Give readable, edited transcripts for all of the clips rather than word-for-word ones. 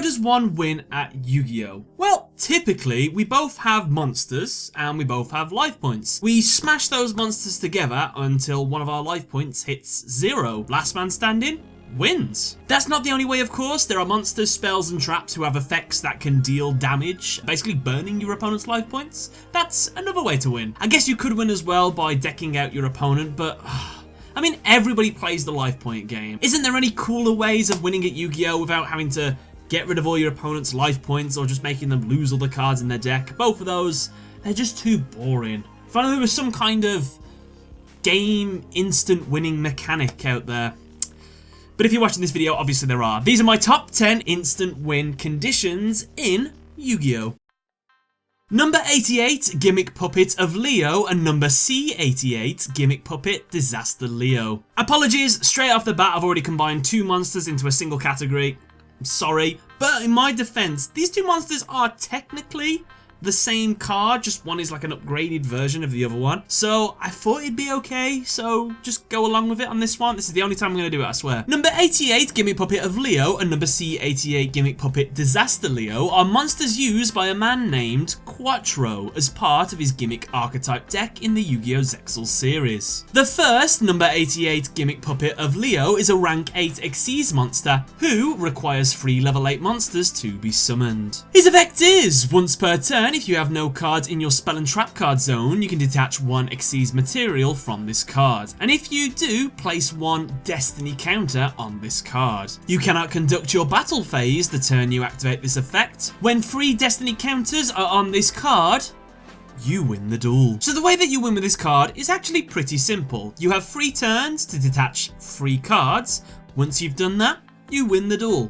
does one win at Yu-Gi-Oh? Well, typically, we both have monsters and we both have life points. We smash those monsters together until one of our life points hits 0. Last man standing wins. That's not the only way, of course. There are monsters, spells, and traps who have effects that can deal damage, basically burning your opponent's life points. That's another way to win. I guess you could win as well by decking out your opponent, but I mean, everybody plays the life point game. Isn't there any cooler ways of winning at Yu-Gi-Oh without having to get rid of all your opponent's life points or just making them lose all the cards in their deck? Both of those, they're just too boring. If only there was some kind of game instant winning mechanic out there. But if you're watching this video, obviously there are. These are my top 10 instant win conditions in Yu-Gi-Oh! Number 88, Gimmick Puppet of Leo, and number C88, Gimmick Puppet Disaster Leo. Apologies, straight off the bat I've already combined 2 monsters into a single category. I'm sorry, but in my defense, these 2 monsters are technically the same card, just one is like an upgraded version of the other one. So I thought it'd be okay, so just go along with it on this one. This is the only time I'm going to do it, I swear. Number 88, Gimmick Puppet of Leo, and number C88, Gimmick Puppet Disaster Leo are monsters used by a man named Quattro as part of his Gimmick archetype deck in the Yu-Gi-Oh! Zexal series. The first, number 88, Gimmick Puppet of Leo, is a rank 8 Xyz monster who requires 3 level 8 monsters to be summoned. His effect is, once per turn, if you have no cards in your spell and trap card zone, you can detach 1 Xyz material from this card. And if you do, place 1 Destiny counter on this card. You cannot conduct your battle phase the turn you activate this effect. When 3 Destiny counters are on this card, you win the duel. So the way that you win with this card is actually pretty simple. You have 3 turns to detach 3 cards. Once you've done that, you win the duel.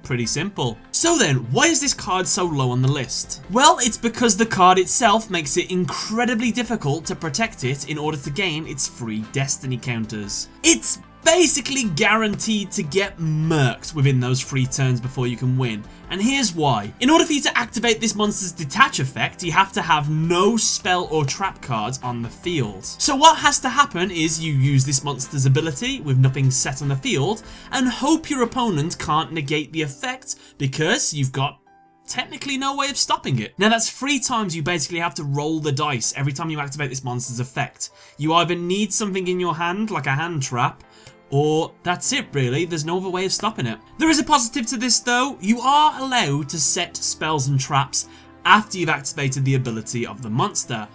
Pretty simple. So then, why is this card so low on the list? Well, it's because the card itself makes it incredibly difficult to protect it in order to gain its 3 Destiny counters. It's basically guaranteed to get murked within those 3 turns before you can win. And here's why. In order for you to activate this monster's detach effect, you have to have no spell or trap cards on the field. So what has to happen is you use this monster's ability with nothing set on the field and hope your opponent can't negate the effect because you've got technically no way of stopping it. Now that's 3 times you basically have to roll the dice every time you activate this monster's effect. You either need something in your hand, like a hand trap, or that's it really, there's no other way of stopping it. There is a positive to this though. You are allowed to set spells and traps after you've activated the ability of the monster.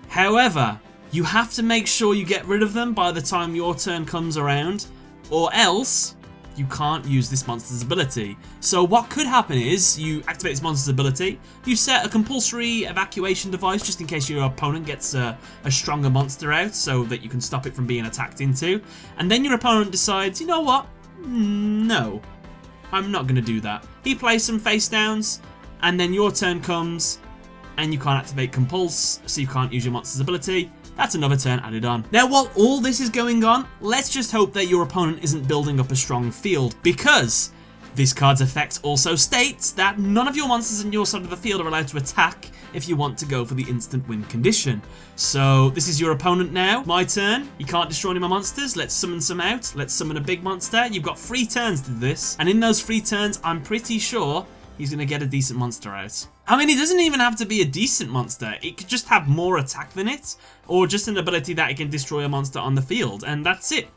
However, you have to make sure you get rid of them by the time your turn comes around, or else you can't use this monster's ability. So what could happen is you activate this monster's ability, you set a compulsory evacuation device just in case your opponent gets a stronger monster out so that you can stop it from being attacked into, and then your opponent decides, you know what, no, I'm not going to do that. He plays some face downs, and then your turn comes and you can't activate compulse, so you can't use your monster's ability. That's another turn added on. Now, while all this is going on, let's just hope that your opponent isn't building up a strong field, because this card's effect also states that none of your monsters on your side of the field are allowed to attack if you want to go for the instant win condition. So this is your opponent now. My turn. You can't destroy any of my monsters. Let's summon some out. Let's summon a big monster. You've got 3 turns to do this, and in those 3 turns, I'm pretty sure he's going to get a decent monster out. I mean, it doesn't even have to be a decent monster. It could just have more attack than it, or just an ability that it can destroy a monster on the field, and that's it.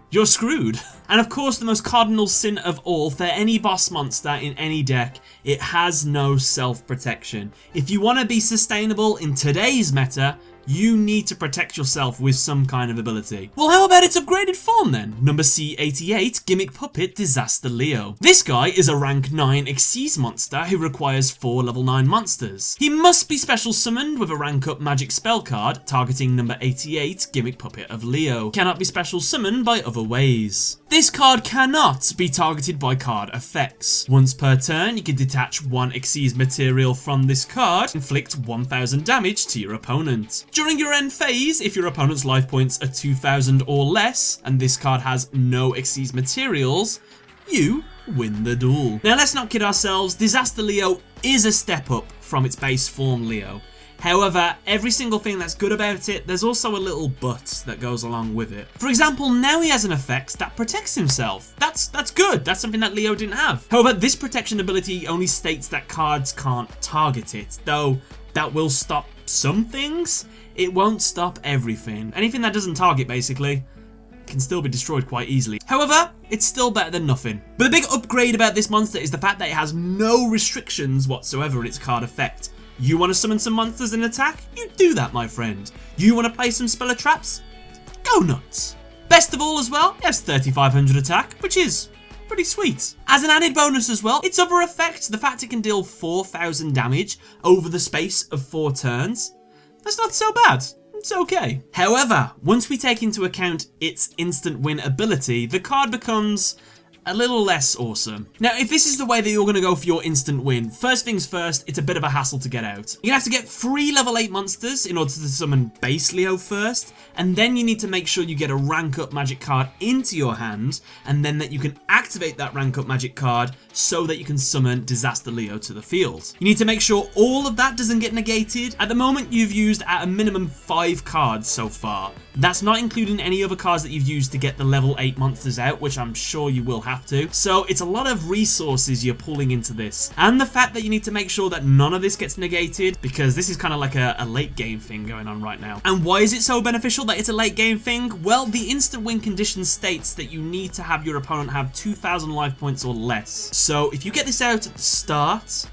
You're screwed. And of course, the most cardinal sin of all for any boss monster in any deck, it has no self-protection. If you want to be sustainable in today's meta, you need to protect yourself with some kind of ability. Well, how about its upgraded form then? Number C88, Gimmick Puppet Disaster Leo. This guy is a rank 9 Xyz monster who requires 4 level 9 monsters. He must be special summoned with a rank up magic spell card targeting number 88, Gimmick Puppet of Leo. Cannot be special summoned by other ways. This card cannot be targeted by card effects. Once per turn, you can detach 1 Xyz material from this card, inflict 1000 damage to your opponent. During your end phase, if your opponent's life points are 2000 or less, and this card has no Xyz materials, you win the duel. Now let's not kid ourselves, Disaster Leo is a step up from its base form Leo. However, every single thing that's good about it, there's also a little but that goes along with it. For example, now he has an effect that protects himself. That's good. That's something that Leo didn't have. However, this protection ability only states that cards can't target it, though that will stop some things. It won't stop everything. Anything that doesn't target, basically, can still be destroyed quite easily. However, it's still better than nothing. But the big upgrade about this monster is the fact that it has no restrictions whatsoever in its card effect. You want to summon some monsters and attack? You do that, my friend. You want to play some speller traps? Go nuts. Best of all as well, it has 3500 attack, which is pretty sweet. As an added bonus as well, its other effect, the fact it can deal 4000 damage over the space of 4 turns, that's not so bad. It's okay. However, once we take into account its instant win ability, the card becomes a little less awesome. Now, if this is the way that you're going to go for your instant win, first things first, it's a bit of a hassle to get out. You're going to have to get 3 level 8 monsters in order to summon base Leo first, and then you need to make sure you get a rank up magic card into your hand, and then that you can activate that rank up magic card so that you can summon Disaster Leo to the field. You need to make sure all of that doesn't get negated. At the moment, you've used at a minimum 5 cards so far. That's not including any other cards that you've used to get the level 8 monsters out, which I'm sure you will have to. So it's a lot of resources you're pulling into this. And the fact that you need to make sure that none of this gets negated, because this is kind of like a late game thing going on right now. And why is it so beneficial that it's a late game thing? Well, the instant win condition states that you need to have your opponent have 2000 life points or less. So if you get this out at the start,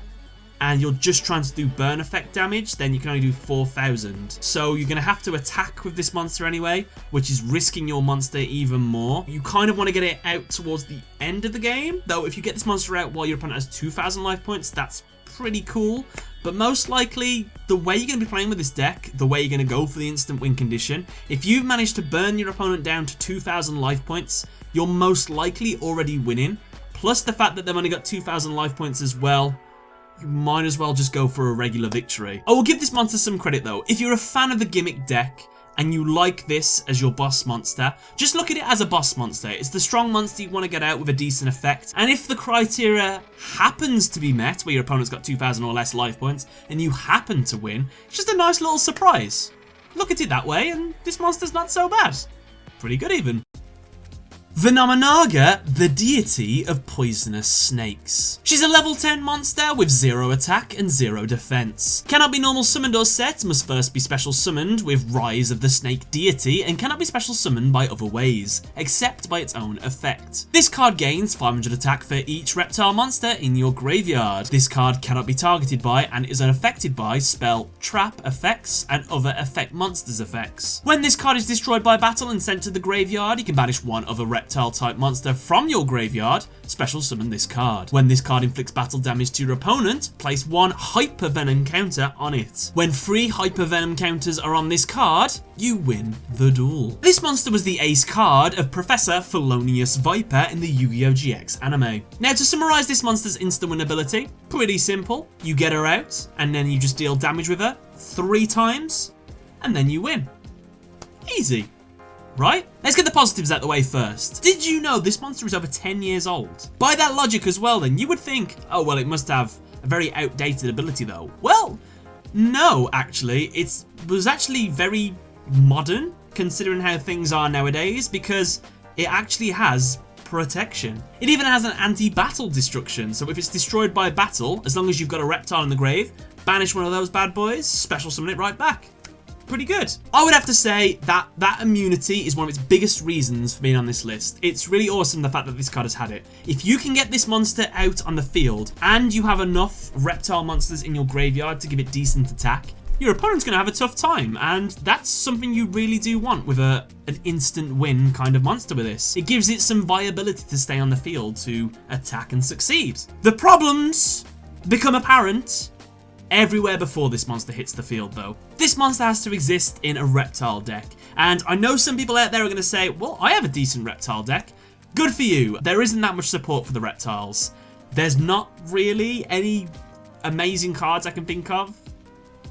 and you're just trying to do burn effect damage, then you can only do 4000. So you're going to have to attack with this monster anyway, which is risking your monster even more. You kind of want to get it out towards the end of the game, though if you get this monster out while your opponent has 2000 life points, that's pretty cool. But most likely, the way you're going to be playing with this deck, the way you're going to go for the instant win condition, if you've managed to burn your opponent down to 2000 life points, you're most likely already winning. Plus the fact that they've only got 2000 life points as well, you might as well just go for a regular victory. I will give this monster some credit though. If you're a fan of the Gimmick deck and you like this as your boss monster, just look at it as a boss monster. It's the strong monster you want to get out with a decent effect. And if the criteria happens to be met, where your opponent's got 2000 or less life points, and you happen to win, it's just a nice little surprise. Look at it that way, and this monster's not so bad. Pretty good even. Venominaga the Deity of Poisonous Snakes. She's a level 10 monster with 0 attack and 0 defense. Cannot be normal summoned or set, must first be special summoned with Rise of the Snake Deity, and cannot be special summoned by other ways, except by its own effect. This card gains 500 attack for each reptile monster in your graveyard. This card cannot be targeted by and is unaffected by spell, trap effects, and other effect monsters effects. When this card is destroyed by battle and sent to the graveyard, you can banish one other reptile type monster from your graveyard, special summon this card. When this card inflicts battle damage to your opponent, place 1 Hyper Venom counter on it. When 3 Hyper Venom counters are on this card, you win the duel. This monster was the ace card of Professor Felonious Viper in the Yu-Gi-Oh! GX anime. Now to summarise this monster's instant win ability, pretty simple. You get her out, and then you just deal damage with her 3 times, and then you win. Easy. Right? Let's get the positives out the way first. Did you know this monster is over 10 years old? By that logic as well then, you would think, oh well, it must have a very outdated ability though. Well, no actually, it was actually very modern considering how things are nowadays, because it actually has protection. It even has an anti-battle destruction, so if it's destroyed by battle, as long as you've got a reptile in the grave, banish one of those bad boys, special summon it right back. Pretty good. I would have to say that that immunity is one of its biggest reasons for being on this list. It's really awesome the fact that this card has had it. If you can get this monster out on the field and you have enough reptile monsters in your graveyard to give it decent attack, your opponent's going to have a tough time, and that's something you really do want with an instant win kind of monster with this. It gives it some viability to stay on the field to attack and succeed. The problems become apparent everywhere before this monster hits the field though. This monster has to exist in a reptile deck, and I know some people out there are going to say, well, I have a decent reptile deck. Good for you. There isn't that much support for the reptiles. There's not really any amazing cards I can think of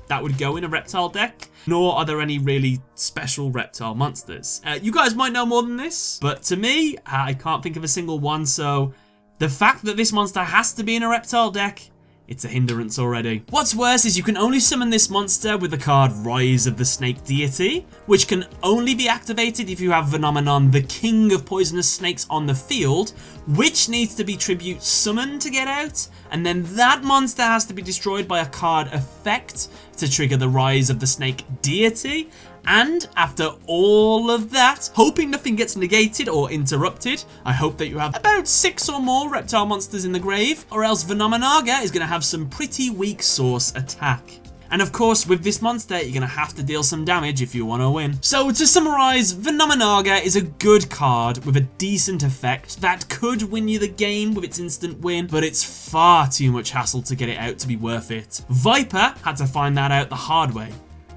that would go in a reptile deck, nor are there any really special reptile monsters. You guys might know more than this, but to me, I can't think of a single one, so the fact that this monster has to be in a reptile deck it's a hindrance already. What's worse is you can only summon this monster with the card Rise of the Snake Deity, which can only be activated if you have Venominaga the King of Poisonous Snakes on the field, which needs to be tribute summoned to get out, and then that monster has to be destroyed by a card effect to trigger the Rise of the Snake Deity. And after all of that, hoping nothing gets negated or interrupted, I hope that you have about 6 or more reptile monsters in the grave, or else Venominaga is going to have some pretty weak source attack. And of course, with this monster, you're going to have to deal some damage if you want to win. So to summarise, Venominaga is a good card with a decent effect that could win you the game with its instant win, but it's far too much hassle to get it out to be worth it. Viper had to find that out the hard way.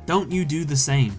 Don't you do the same.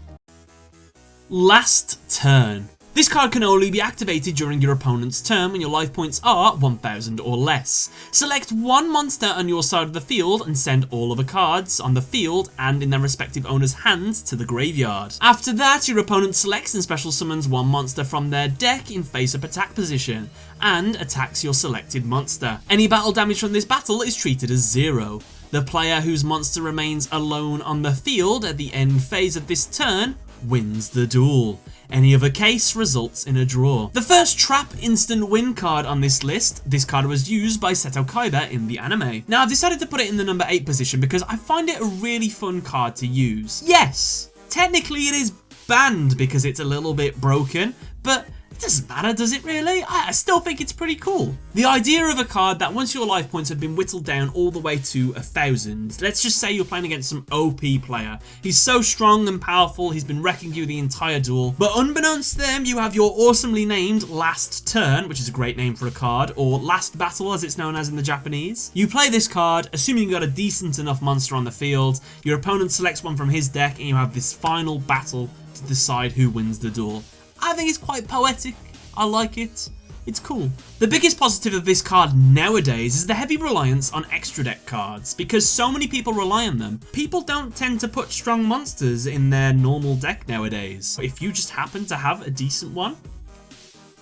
Last turn. This card can only be activated during your opponent's turn when your life points are 1000 or less. Select one monster on your side of the field and send all other cards on the field and in their respective owner's hands to the graveyard. After that, your opponent selects and special summons one monster from their deck in face-up attack position and attacks your selected monster. Any battle damage from this battle is treated as 0. The player whose monster remains alone on the field at the end phase of this turn wins the duel. Any other case results in a draw. The first trap instant win card on this list, this card was used by Seto Kaiba in the anime. Now I've decided to put it in the number 8 position because I find it a really fun card to use. Yes, technically it is banned because it's a little bit broken, but it doesn't matter, does it really? I still think it's pretty cool. The idea of a card that once your life points have been whittled down all the way to 1000, let's just say you're playing against some OP player. He's so strong and powerful, he's been wrecking you the entire duel, but unbeknownst to them, you have your awesomely named Last Turn, which is a great name for a card, or Last Battle as it's known as in the Japanese. You play this card, assuming you got a decent enough monster on the field, your opponent selects one from his deck, and you have this final battle to decide who wins the duel. I think it's quite poetic. I like it. It's cool. The biggest positive of this card nowadays is the heavy reliance on extra deck cards. Because so many people rely on them, people don't tend to put strong monsters in their normal deck nowadays. If you just happen to have a decent one,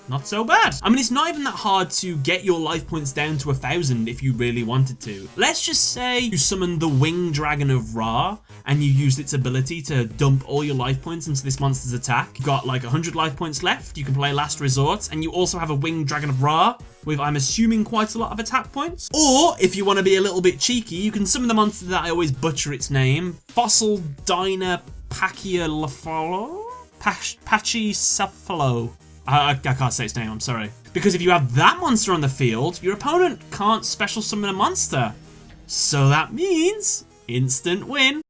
not so bad. I mean, it's not even that hard to get your life points down to 1000 if you really wanted to. Let's just say you summon the Winged Dragon of Ra and you used its ability to dump all your life points into this monster's attack. You've got like 100 life points left. You can play Last Resort and you also have a Winged Dragon of Ra with, I'm assuming, quite a lot of attack points. Or, if you want to be a little bit cheeky, you can summon the monster that I always butcher its name, Fossil Dyna Pachycephalo? Pachycephalo. I can't say its name, I'm sorry. Because if you have that monster on the field, your opponent can't special summon a monster. So that means instant win.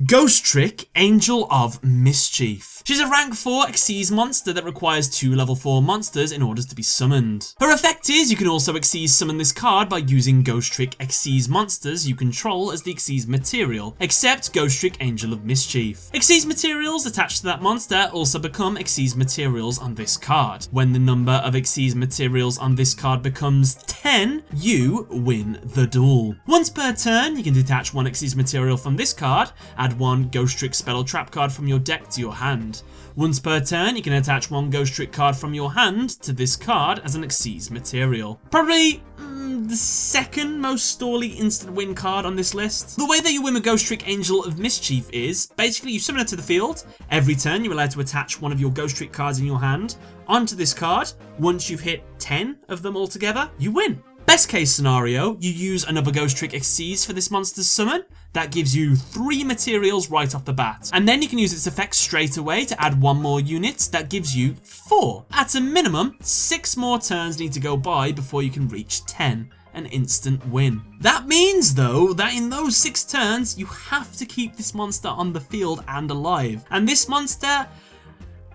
Ghostrick Angel of Mischief. She's a rank 4 Xyz monster that requires 2 level 4 monsters in order to be summoned. Her effect is you can also Xyz summon this card by using Ghostrick Xyz monsters you control as the Xyz material, except Ghostrick Angel of Mischief. Xyz materials attached to that monster also become Xyz materials on this card. When the number of Xyz materials on this card becomes 10, you win the duel. Once per turn, you can detach one Xyz material from this card, add one Ghostrick Spell or Trap card from your deck to your hand. Once per turn, you can attach one Ghostrick card from your hand to this card as an Xyz material. Probably the second most stally instant win card on this list. The way that you win a Ghostrick Angel of Mischief is, basically you summon it to the field. Every turn you're allowed to attach one of your Ghostrick cards in your hand onto this card. Once you've hit 10 of them all together, you win. Best case scenario, you use another Ghostrick Xyz for this monster's summon. That gives you 3 materials right off the bat. And then you can use its effect straight away to add 1 more unit. That gives you 4. At a minimum, 6 more turns need to go by before you can reach 10. An instant win. That means, though, that in those 6 turns, you have to keep this monster on the field and alive. And this monster,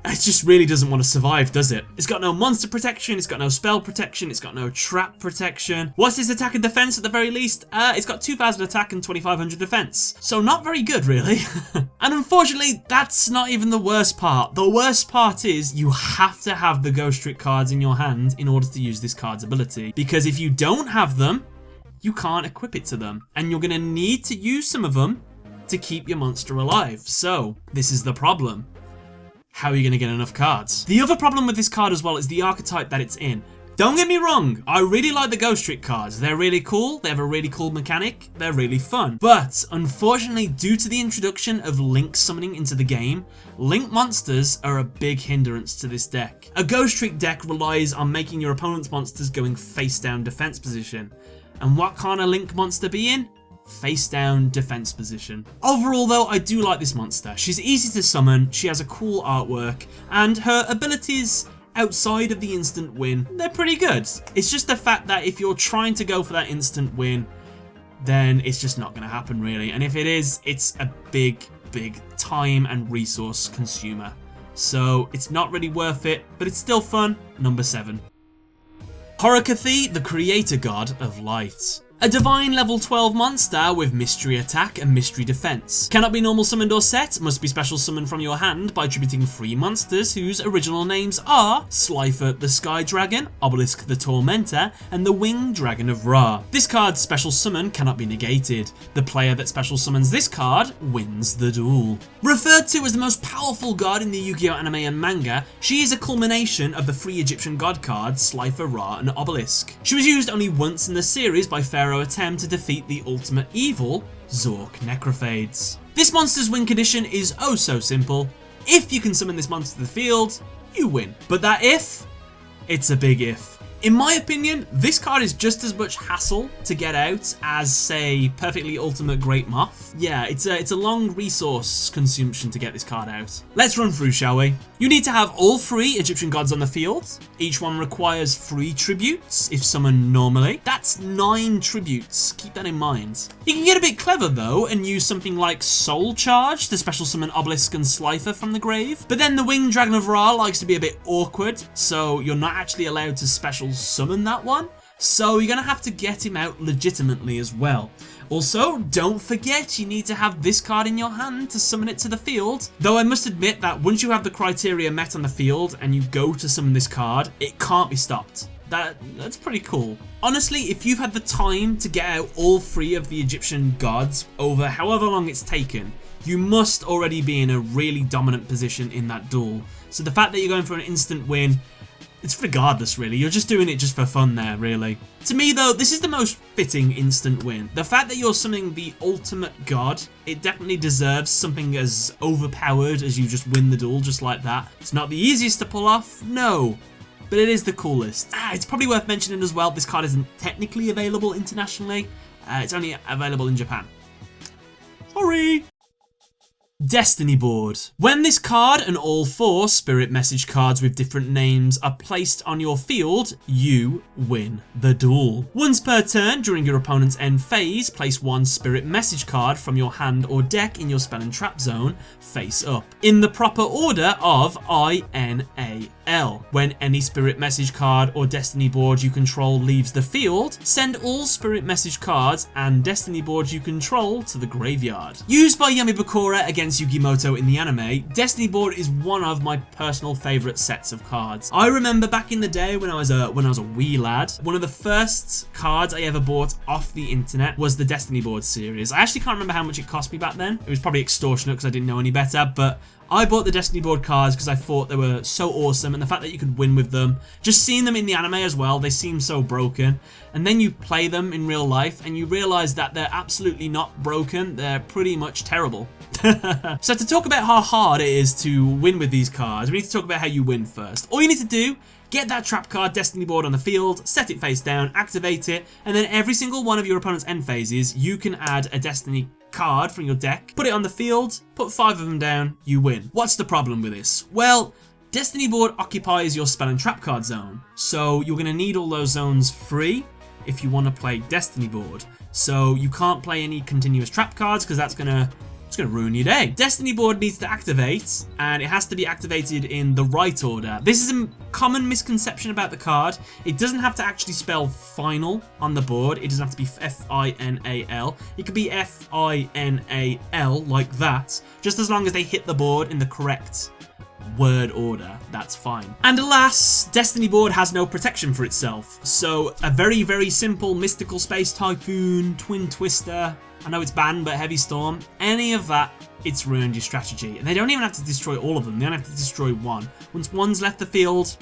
it just really doesn't want to survive, does it? It's got no monster protection, it's got no spell protection, it's got no trap protection. What's its attack and defense at the very least? It's got 2000 attack and 2500 defense. So not very good, really. And unfortunately, that's not even the worst part. The worst part is you have to have the Ghostrick cards in your hand in order to use this card's ability. Because if you don't have them, you can't equip it to them. And you're going to need to use some of them to keep your monster alive. So this is the problem. How are you going to get enough cards? The other problem with this card as well is the archetype that it's in. Don't get me wrong, I really like the Ghostrick cards. They're really cool, they have a really cool mechanic, they're really fun. But unfortunately, due to the introduction of Link summoning into the game, Link monsters are a big hindrance to this deck. A Ghostrick deck relies on making your opponent's monsters go in face down defense position. And what can't a Link monster be in? Face down defense position. Overall though, I do like this monster. She's easy to summon, she has a cool artwork, and her abilities outside of the instant win, they're pretty good. It's just the fact that if you're trying to go for that instant win, then it's just not going to happen really. And if it is, it's a big time and resource consumer. So it's not really worth it, but it's still fun. Number 7. Horikathi, the creator god of light. A divine level 12 monster with mystery attack and mystery defense. Cannot be normal summoned or set, must be special summoned from your hand by attributing 3 monsters whose original names are Slifer the Sky Dragon, Obelisk the Tormentor, and the Winged Dragon of Ra. This card's special summon cannot be negated. The player that special summons this card wins the duel. Referred to as the most powerful god in the Yu-Gi-Oh anime and manga, she is a culmination of the 3 Egyptian god cards Slifer, Ra, and Obelisk. She was used only once in the series by Pharaoh attempt to defeat the ultimate evil, Zork Necrophades. This monster's win condition is oh so simple. If you can summon this monster to the field, you win. But that if, it's a big if. In my opinion, this card is just as much hassle to get out as, say, Perfectly Ultimate Great Moth. Yeah, it's a long resource consumption to get this card out. Let's run through, shall we? You need to have all 3 Egyptian gods on the field. Each one requires 3 tributes if summoned normally. That's 9 tributes, keep that in mind. You can get a bit clever though and use something like Soul Charge to special summon Obelisk and Slifer from the grave. But then the Winged Dragon of Ra likes to be a bit awkward, so you're not actually allowed to special summon that one. So you're gonna have to get him out legitimately as well. Also, don't forget you need to have this card in your hand to summon it to the field. Though I must admit that once you have the criteria met on the field and you go to summon this card, it can't be stopped. That's pretty cool. Honestly, if you've had the time to get out all 3 of the Egyptian gods over however long it's taken, you must already be in a really dominant position in that duel. So the fact that you're going for an instant win, it's regardless really, you're just doing it just for fun there really. To me though, this is the most fitting instant win. The fact that you're summoning the ultimate god, it definitely deserves something as overpowered as you just win the duel just like that. It's not the easiest to pull off, no, but it is the coolest. It's probably worth mentioning as well, this card isn't technically available internationally, it's only available in Japan. Sorry. Destiny Board. When this card and all 4 spirit message cards with different names are placed on your field, you win the duel. Once per turn during your opponent's end phase, place 1 spirit message card from your hand or deck in your spell and trap zone face up, in the proper order of INAL. When any spirit message card or destiny board you control leaves the field, send all spirit message cards and destiny boards you control to the graveyard. Used by Yamabakura against Yugimoto in the anime, Destiny Board is one of my personal favourite sets of cards. I remember back in the day when I was a wee lad, one of the first cards I ever bought off the internet was the Destiny Board series. I actually can't remember how much it cost me back then. It was probably extortionate because I didn't know any better, but I bought the Destiny Board cards because I thought they were so awesome, and the fact that you could win with them, just seeing them in the anime as well, they seem so broken, and then you play them in real life and you realise that they're absolutely not broken, they're pretty much terrible. So to talk about how hard it is to win with these cards, we need to talk about how you win first. All you need to do, get that trap card Destiny Board on the field, set it face down, activate it, and then every single one of your opponent's end phases, you can add a Destiny card from your deck, put it on the field, put 5 of them down, you win. What's the problem with this? Well, Destiny Board occupies your spell and trap card zone, so you're going to need all those zones free if you want to play Destiny Board. So you can't play any continuous trap cards because that's going to ruin your day. Destiny Board needs to activate, and it has to be activated in the right order. This is a common misconception about the card. It doesn't have to actually spell final on the board. It doesn't have to be F-I-N-A-L. It could be F-I-N-A-L like that, just as long as they hit the board in the correct word order, that's fine. And alas, Destiny Board has no protection for itself. So a very, very simple Mystical Space Typhoon, Twin Twister, I know it's banned, but Heavy Storm, any of that it's ruined your strategy. And they don't even have to destroy all of them, they only have to destroy one. Once one's left the field,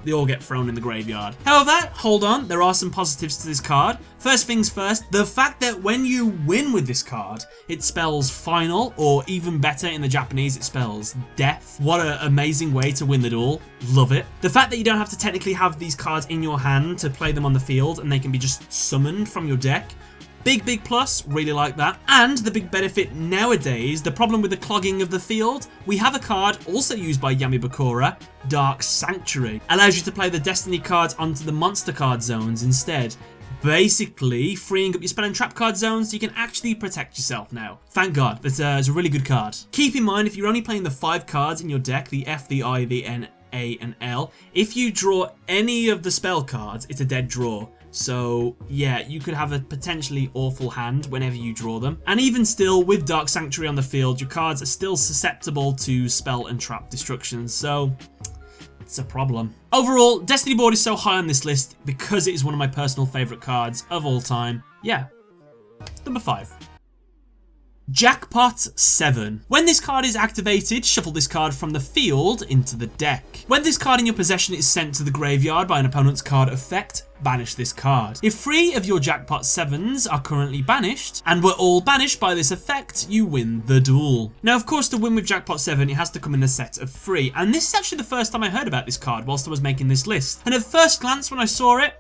they all get thrown in the graveyard. However, hold on, there are some positives to this card. First things first, the fact that when you win with this card, it spells final, or even better in the Japanese, it spells death. What an amazing way to win the duel. Love it. The fact that you don't have to technically have these cards in your hand to play them on the field, and they can be just summoned from your deck. Big plus, really like that. And the big benefit nowadays, the problem with the clogging of the field, we have a card also used by Yami Bakura, Dark Sanctuary. Allows you to play the Destiny cards onto the monster card zones instead. Basically, freeing up your spell and trap card zones so you can actually protect yourself now. Thank God, that's a really good card. Keep in mind, if you're only playing the 5 cards in your deck, the F, the I, the N, A, and L, if you draw any of the spell cards, it's a dead draw. So yeah, you could have a potentially awful hand whenever you draw them. And even still, with Dark Sanctuary on the field, your cards are still susceptible to spell and trap destruction, so it's a problem. Overall, Destiny board is so high on this list because it is one of my personal favourite cards of all time. Yeah, number 5. Jackpot 7. When this card is activated, shuffle this card from the field into the deck. When this card in your possession is sent to the graveyard by an opponent's card effect, banish this card. If 3 of your Jackpot 7s are currently banished, and were all banished by this effect, you win the duel. Now, of course, to win with Jackpot 7, it has to come in a set of 3, and this is actually the first time I heard about this card whilst I was making this list. And at first glance, when I saw it,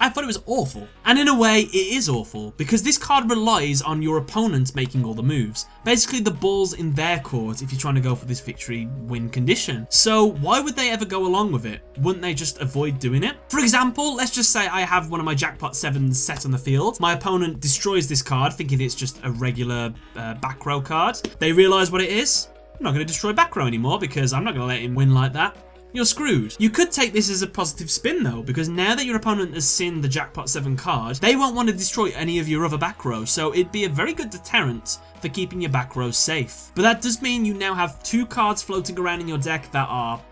I thought it was awful. And in a way, it is awful, because this card relies on your opponent making all the moves. Basically, the ball's in their court if you're trying to go for this victory win condition. So why would they ever go along with it? Wouldn't they just avoid doing it? For example, let's just say I have one of my Jackpot 7s set on the field. My opponent destroys this card, thinking it's just a regular back row card. They realise what it is. I'm not going to destroy back row anymore, because I'm not going to let him win like that. You're screwed. You could take this as a positive spin though, because now that your opponent has seen the Jackpot 7 card, they won't want to destroy any of your other back row, so it'd be a very good deterrent for keeping your back row safe. But that does mean you now have 2 cards floating around in your deck that are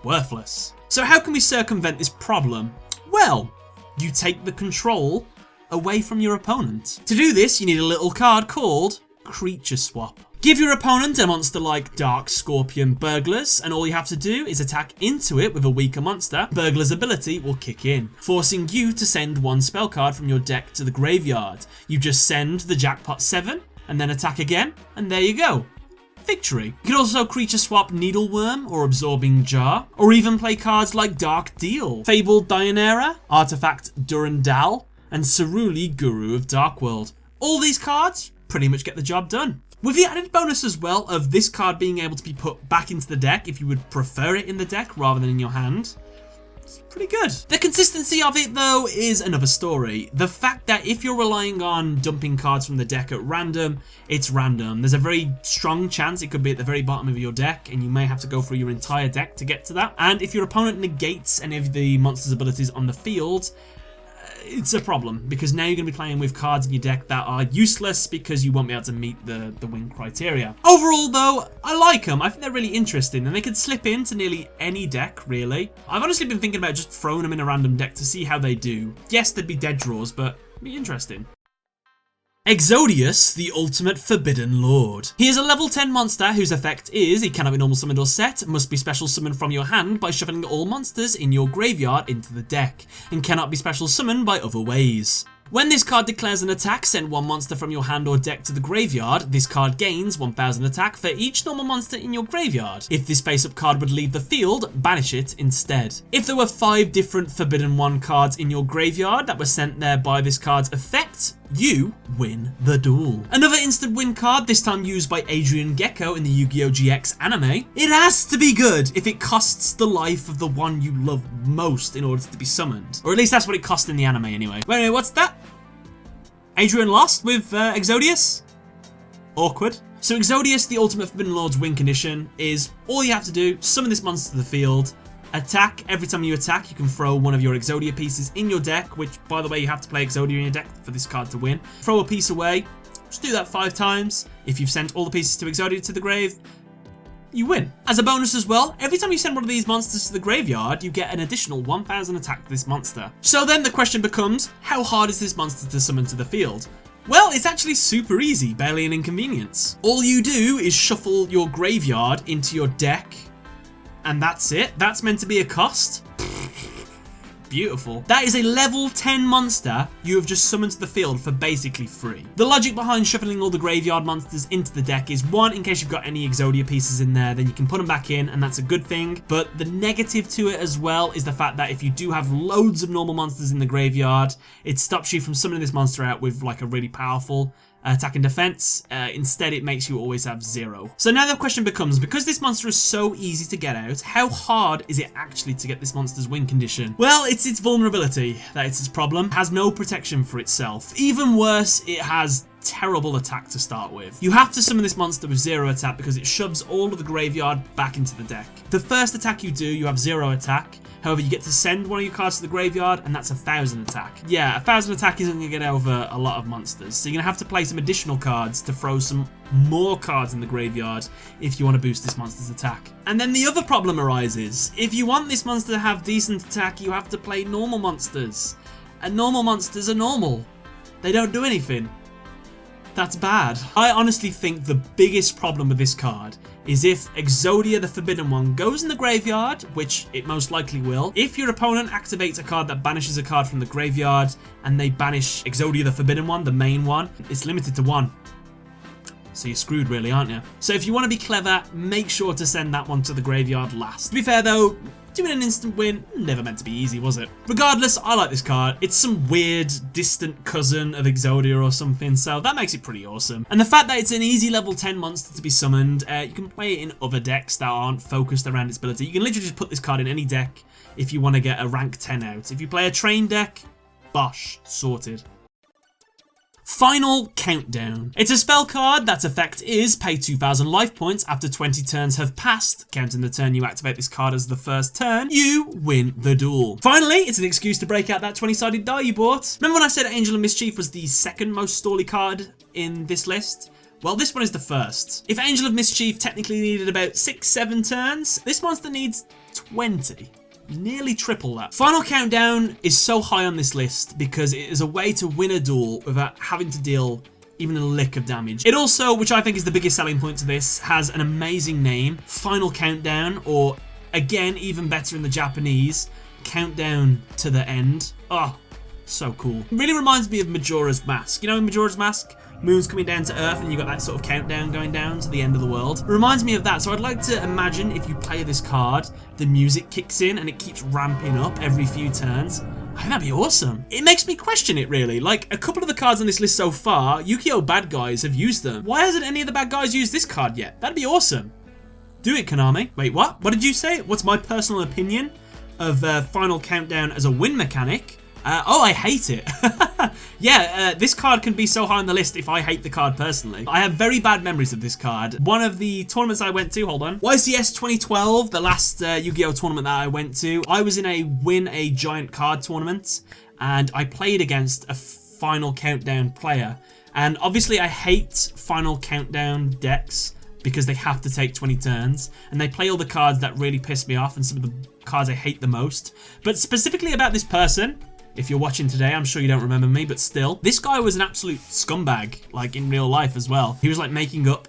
worthless. So how can we circumvent this problem? Well, you take the control away from your opponent. To do this, you need a little card called Creature Swap. Give your opponent a monster like Dark Scorpion Burglars, and all you have to do is attack into it with a weaker monster. Burglar's ability will kick in, forcing you to send 1 spell card from your deck to the graveyard. You just send the Jackpot 7, and then attack again, and there you go. Victory. You can also creature swap Needleworm or Absorbing Jar, or even play cards like Dark Deal, Fabled Dionera, Artifact Durandal, and Ceruli Guru of Darkworld. All these cards pretty much get the job done. With the added bonus as well of this card being able to be put back into the deck if you would prefer it in the deck rather than in your hand. It's pretty good. The consistency of it though is another story. The fact that if you're relying on dumping cards from the deck at random, it's random. There's a very strong chance it could be at the very bottom of your deck and you may have to go through your entire deck to get to that. And if your opponent negates any of the monster's abilities on the field, it's a problem, because now you're going to be playing with cards in your deck that are useless because you won't be able to meet the win criteria. Overall though, I like them. I think they're really interesting and they could slip into nearly any deck really. I've honestly been thinking about just throwing them in a random deck to see how they do. Yes, they'd be dead draws, but it'd be interesting. Exodius, the Ultimate Forbidden Lord. He is a level 10 monster whose effect is, he cannot be normal summoned or set, must be special summoned from your hand by shuffling all monsters in your graveyard into the deck, and cannot be special summoned by other ways. When this card declares an attack, send 1 monster from your hand or deck to the graveyard. This card gains 1000 attack for each normal monster in your graveyard. If this face-up card would leave the field, banish it instead. If there were 5 different Forbidden 1 cards in your graveyard that were sent there by this card's effect, you win the duel. Another instant win card, this time used by Adrian Gecko in the Yu-Gi-Oh! GX anime. It has to be good if it costs the life of the one you love most in order to be summoned. Or at least that's what it cost in the anime anyway. Wait, anyway, what's that? Adrian lost with Exodius? Awkward. So Exodius, the Ultimate Forbidden Lord's win condition is all you have to do, summon this monster to the field, attack. Every time you attack, you can throw one of your Exodia pieces in your deck, which, by the way, you have to play Exodia in your deck for this card to win. Throw a piece away. Just do that 5 times. If you've sent all the pieces to Exodia to the grave, you win. As a bonus as well, every time you send one of these monsters to the graveyard, you get an additional 1000 attack to this monster. So then the question becomes, how hard is this monster to summon to the field? Well, it's actually super easy, barely an inconvenience. All you do is shuffle your graveyard into your deck, and that's it. That's meant to be a cost. Beautiful. That is a level 10 monster you have just summoned to the field for basically free. The logic behind shuffling all the graveyard monsters into the deck is, one, in case you've got any Exodia pieces in there, then you can put them back in, and that's a good thing. But the negative to it as well is the fact that if you do have loads of normal monsters in the graveyard, it stops you from summoning this monster out with like a really powerful attack and defense. Instead, it makes you always have 0. So now the question becomes, because this monster is so easy to get out, how hard is it actually to get this monster's win condition? Well, it's its vulnerability that it's its problem. It has no protection for itself. Even worse, it has terrible attack to start with. You have to summon this monster with 0 attack because it shoves all of the graveyard back into the deck. The first attack you do, you have 0 attack. However, you get to send one of your cards to the graveyard, and that's 1,000 attack. Yeah, 1,000 attack isn't going to get over a lot of monsters, so you're going to have to play some additional cards to throw some more cards in the graveyard if you want to boost this monster's attack. And then the other problem arises. If you want this monster to have decent attack, you have to play normal monsters. And normal monsters are normal. They don't do anything. That's bad. I honestly think the biggest problem with this card is if Exodia the Forbidden One goes in the graveyard, which it most likely will. If your opponent activates a card that banishes a card from the graveyard and they banish Exodia the Forbidden One, the main one, it's limited to 1. So you're screwed really, aren't you? So if you want to be clever, make sure to send that one to the graveyard last. To be fair though, doing an instant win, never meant to be easy, was it? Regardless, I like this card. It's some weird, distant cousin of Exodia or something, so that makes it pretty awesome. And the fact that it's an easy level 10 monster to be summoned, you can play it in other decks that aren't focused around its ability. You can literally just put this card in any deck if you want to get a rank 10 out. If you play a train deck, bosh, sorted. Final Countdown. It's a spell card that's effect is pay 2,000 life points after 20 turns have passed. Counting the turn you activate this card as the first turn, you win the duel. Finally, it's an excuse to break out that 20-sided die you bought. Remember when I said Angel of Mischief was the second most stally card in this list? Well, this one is the first. If Angel of Mischief technically needed about 6-7 turns, this monster needs 20. Nearly triple that. Final Countdown is so high on this list because it is a way to win a duel without having to deal even a lick of damage. It also, which I think is the biggest selling point to this, has an amazing name, Final Countdown, or again, even better in the Japanese, Countdown to the End. Oh, so cool. It really reminds me of Majora's Mask. You know in Majora's Mask? Moon's coming down to Earth and you got that sort of countdown going down to the end of the world. It reminds me of that, so I'd like to imagine if you play this card, the music kicks in and it keeps ramping up every few turns. I think that'd be awesome. It makes me question it really. Like, a couple of the cards on this list so far, Yugioh bad guys have used them. Why hasn't any of the bad guys used this card yet? That'd be awesome. Do it, Konami. Wait, what? What did you say? What's my personal opinion of Final Countdown as a win mechanic? Oh, I hate it. Yeah, this card can be so high on the list if I hate the card personally. I have very bad memories of this card. One of the tournaments I went to, hold on, YCS 2012, the last Yu-Gi-Oh tournament that I went to, I was in a win a giant card tournament and I played against a Final Countdown player. And obviously I hate Final Countdown decks because they have to take 20 turns and they play all the cards that really piss me off and some of the cards I hate the most. But specifically about this person, if you're watching today, I'm sure you don't remember me, but still, this guy was an absolute scumbag, like in real life as well. He was like making up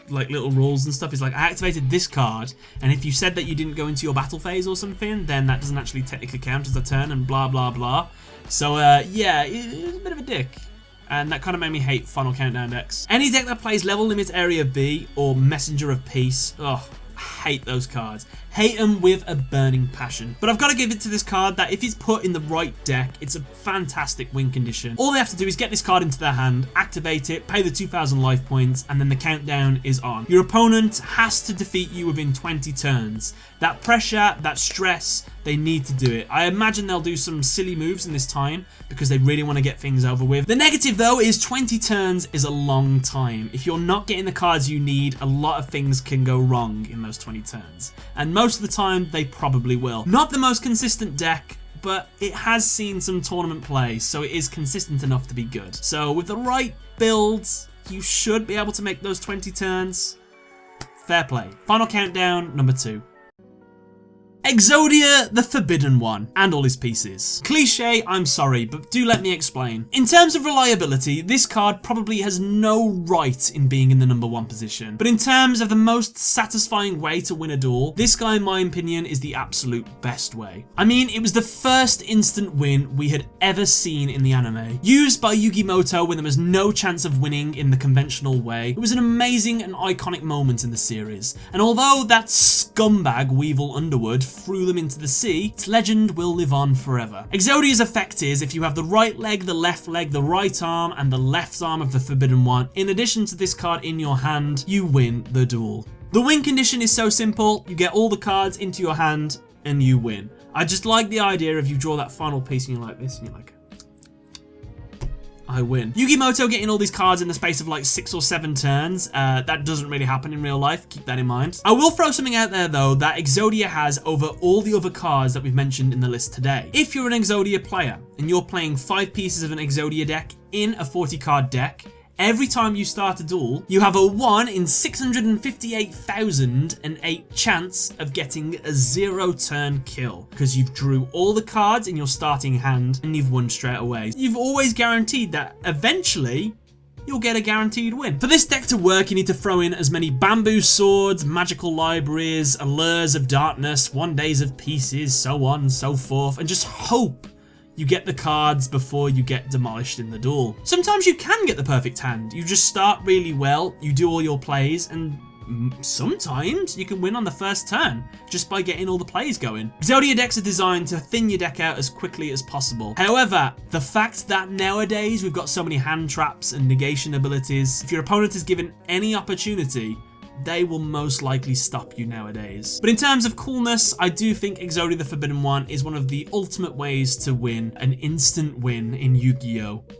like little rules and stuff. He's like, I activated this card, and if you said that you didn't go into your battle phase or something, then that doesn't actually technically count as a turn and blah, blah, blah. So yeah, he was a bit of a dick. And that kind of made me hate Final Countdown decks. Any deck that plays Level Limit Area B or Messenger of Peace, oh, I hate those cards. Hate them with a burning passion. But I've got to give it to this card that if it's put in the right deck, it's a fantastic win condition. All they have to do is get this card into their hand, activate it, pay the 2,000 life points, and then the countdown is on. Your opponent has to defeat you within 20 turns. That pressure, that stress, they need to do it. I imagine they'll do some silly moves in this time because they really want to get things over with. The negative though is 20 turns is a long time. If you're not getting the cards you need, a lot of things can go wrong in those 20 turns. And most of the time, they probably will. Not the most consistent deck, but it has seen some tournament play, so it is consistent enough to be good. So with the right builds, you should be able to make those 20 turns. Fair play. Final Countdown, number 2. Exodia the Forbidden One, and all his pieces. Cliche, I'm sorry, but do let me explain. In terms of reliability, this card probably has no right in being in the number 1 position. But in terms of the most satisfying way to win a duel, this guy, in my opinion, is the absolute best way. I mean, it was the first instant win we had ever seen in the anime. Used by Yugimoto when there was no chance of winning in the conventional way, it was an amazing and iconic moment in the series. And although that scumbag Weevil Underwood threw them into the sea, its legend will live on forever. Exodia's effect is if you have the right leg, the left leg, the right arm, and the left arm of the Forbidden One, in addition to this card in your hand, you win the duel. The win condition is so simple, you get all the cards into your hand and you win. I just like the idea of you draw that final piece and you're like this and you're like, I win. Yugimoto getting all these cards in the space of like 6 or 7 turns, that doesn't really happen in real life, keep that in mind. I will throw something out there though that Exodia has over all the other cards that we've mentioned in the list today. If you're an Exodia player and you're playing 5 pieces of an Exodia deck in a 40 card deck, every time you start a duel, you have a 1 in 658,008 chance of getting a 0-turn kill because you've drew all the cards in your starting hand and you've won straight away. You've always guaranteed that eventually you'll get a guaranteed win. For this deck to work, you need to throw in as many bamboo swords, magical libraries, allures of darkness, 1 days of pieces, so on and so forth, and just hope you get the cards before you get demolished in the duel. Sometimes you can get the perfect hand. You just start really well, you do all your plays, and sometimes you can win on the first turn just by getting all the plays going. Exodia decks are designed to thin your deck out as quickly as possible. However, the fact that nowadays we've got so many hand traps and negation abilities, if your opponent is given any opportunity, they will most likely stop you nowadays. But in terms of coolness, I do think Exodia the Forbidden One is one of the ultimate ways to win an instant win in Yu-Gi-Oh!